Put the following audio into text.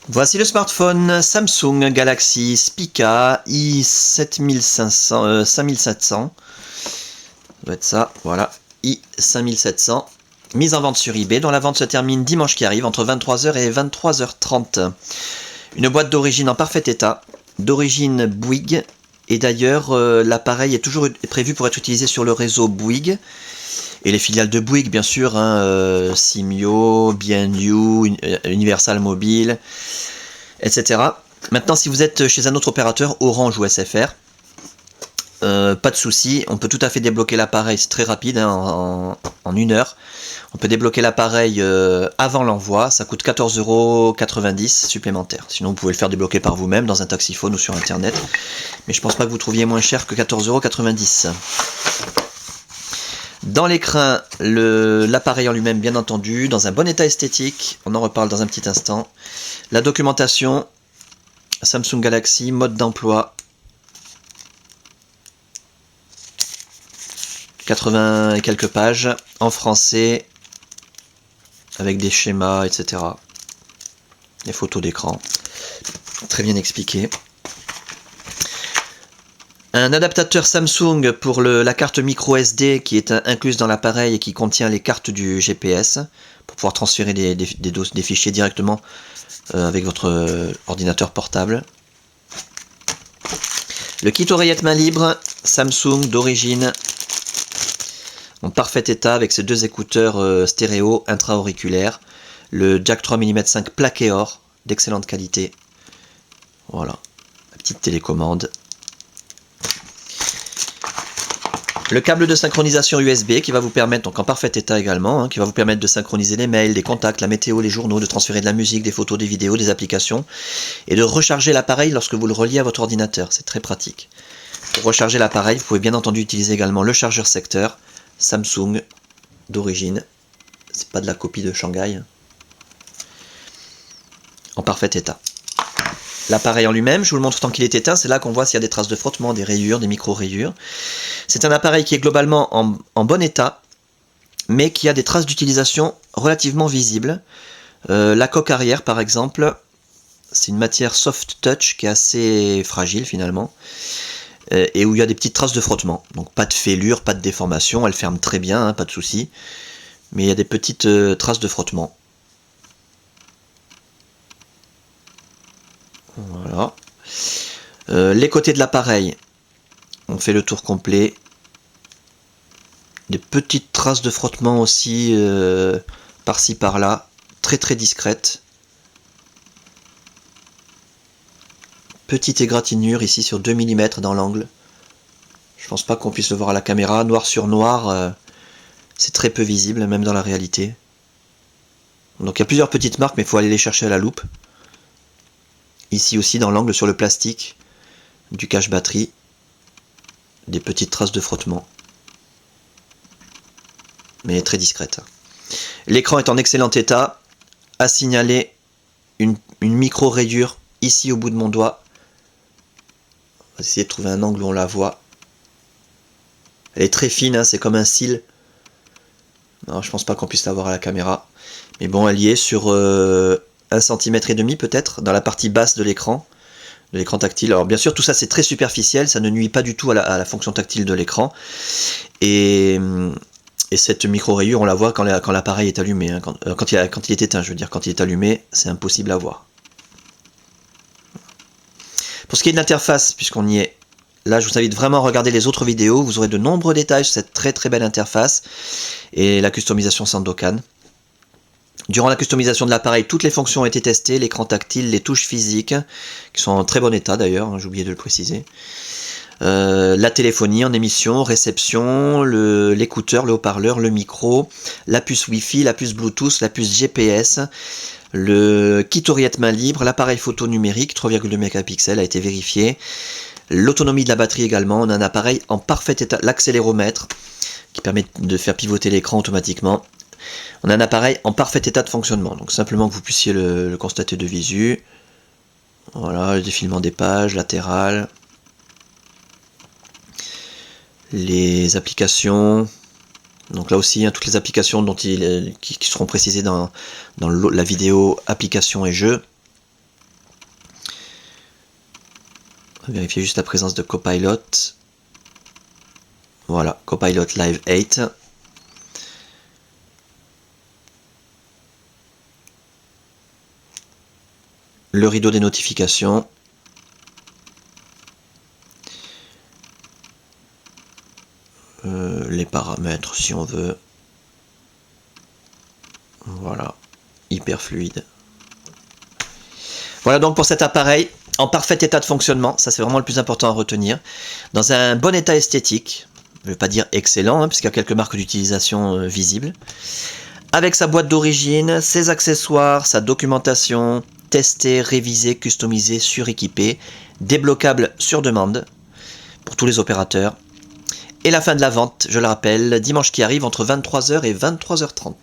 Voici le smartphone Samsung Galaxy Spica i7500, 5700. Ça doit être ça, voilà, i5700. Mise en vente sur eBay, dont la vente se termine dimanche qui arrive entre 23h et 23h30. Une boîte d'origine en parfait état, d'origine Bouygues. Et d'ailleurs, l'appareil est toujours prévu pour être utilisé sur le réseau Bouygues. Et les filiales de Bouygues, bien sûr, Simyo, B&You, Universal Mobile, etc. Maintenant, si vous êtes chez un autre opérateur, Orange ou SFR, pas de souci, on peut tout à fait débloquer l'appareil, c'est très rapide, en 1 heure. On peut débloquer l'appareil avant l'envoi, ça coûte 14,90 € supplémentaires. Sinon, vous pouvez le faire débloquer par vous-même dans un taxiphone ou sur internet. Mais je pense pas que vous trouviez moins cher que 14,90 €. Dans l'écran, l'appareil en lui-même, bien entendu, dans un bon état esthétique, on en reparle dans un petit instant. La documentation, Samsung Galaxy, mode d'emploi, 80 et quelques pages, en français, avec des schémas, etc. Des photos d'écran, très bien expliqué. Un adaptateur Samsung pour la carte micro SD qui est incluse dans l'appareil et qui contient les cartes du GPS pour pouvoir transférer des fichiers directement avec votre ordinateur portable. Le kit oreillette main libre Samsung d'origine en parfait état avec ses 2 écouteurs stéréo intra-auriculaires, le jack 3 mm 5 plaqué or d'excellente qualité. Voilà, la petite télécommande. Le câble de synchronisation USB qui va vous permettre, donc en parfait état également, qui va vous permettre de synchroniser les mails, les contacts, la météo, les journaux, de transférer de la musique, des photos, des vidéos, des applications, et de recharger l'appareil lorsque vous le reliez à votre ordinateur. C'est très pratique. Pour recharger l'appareil, vous pouvez bien entendu utiliser également le chargeur secteur Samsung d'origine. C'est pas de la copie de Shanghai. En parfait état. L'appareil en lui-même, je vous le montre tant qu'il est éteint, c'est là qu'on voit s'il y a des traces de frottement, des rayures, des micro-rayures. C'est un appareil qui est globalement en bon état, mais qui a des traces d'utilisation relativement visibles. La coque arrière, par exemple, c'est une matière soft touch qui est assez fragile finalement, et où il y a des petites traces de frottement. Donc pas de fêlure, pas de déformation, elle ferme très bien, pas de souci, mais il y a des petites traces de frottement. Voilà. Les côtés de l'appareil, on fait le tour complet. Des petites traces de frottement aussi par-ci par-là, très très discrètes. Petite égratignure ici sur 2 mm dans l'angle. Je pense pas qu'on puisse le voir à la caméra. Noir sur noir, c'est très peu visible, même dans la réalité. Donc il y a plusieurs petites marques, mais il faut aller les chercher à la loupe. Ici aussi dans l'angle sur le plastique du cache batterie, des petites traces de frottement, mais très discrètes. L'écran est en excellent état. À signaler une micro rayure ici au bout de mon doigt. On va essayer de trouver un angle où on la voit. Elle est très fine, c'est comme un cil. Non, je pense pas qu'on puisse la voir à la caméra. Mais bon, elle y est sur 1,5 cm peut-être, dans la partie basse de l'écran tactile. Alors bien sûr, tout ça c'est très superficiel, ça ne nuit pas du tout à la fonction tactile de l'écran. Et cette micro-rayure, on la voit quand l'appareil est allumé, quand il est éteint, je veux dire. Quand il est allumé, c'est impossible à voir. Pour ce qui est de l'interface, puisqu'on y est, là je vous invite vraiment à regarder les autres vidéos, vous aurez de nombreux détails sur cette très très belle interface et la customisation Sandokan. Durant la customisation de l'appareil, toutes les fonctions ont été testées, l'écran tactile, les touches physiques, qui sont en très bon état d'ailleurs, j'ai oublié de le préciser. La téléphonie en émission, réception, l'écouteur, le haut-parleur, le micro, la puce Wi-Fi, la puce Bluetooth, la puce GPS, le kit oreillette main libre, l'appareil photo numérique, 3,2 mégapixels a été vérifié, l'autonomie de la batterie également, on a un appareil en parfait état, l'accéléromètre, qui permet de faire pivoter l'écran automatiquement. On a un appareil en parfait état de fonctionnement, donc simplement que vous puissiez le constater de visu. Voilà, le défilement des pages, latéral, les applications, donc là aussi toutes les applications qui seront précisées dans la vidéo applications et jeux. On va vérifier juste la présence de Copilot. Voilà, Copilot Live 8. Le rideau des notifications. Les paramètres si on veut. Voilà, hyper fluide. Voilà donc pour cet appareil, en parfait état de fonctionnement, ça c'est vraiment le plus important à retenir. Dans un bon état esthétique, je ne vais pas dire excellent, puisqu'il y a quelques marques d'utilisation visibles. Avec sa boîte d'origine, ses accessoires, sa documentation, testé, révisé, customisé, suréquipé, débloquable sur demande pour tous les opérateurs. Et la fin de la vente, je le rappelle, dimanche qui arrive entre 23h et 23h30.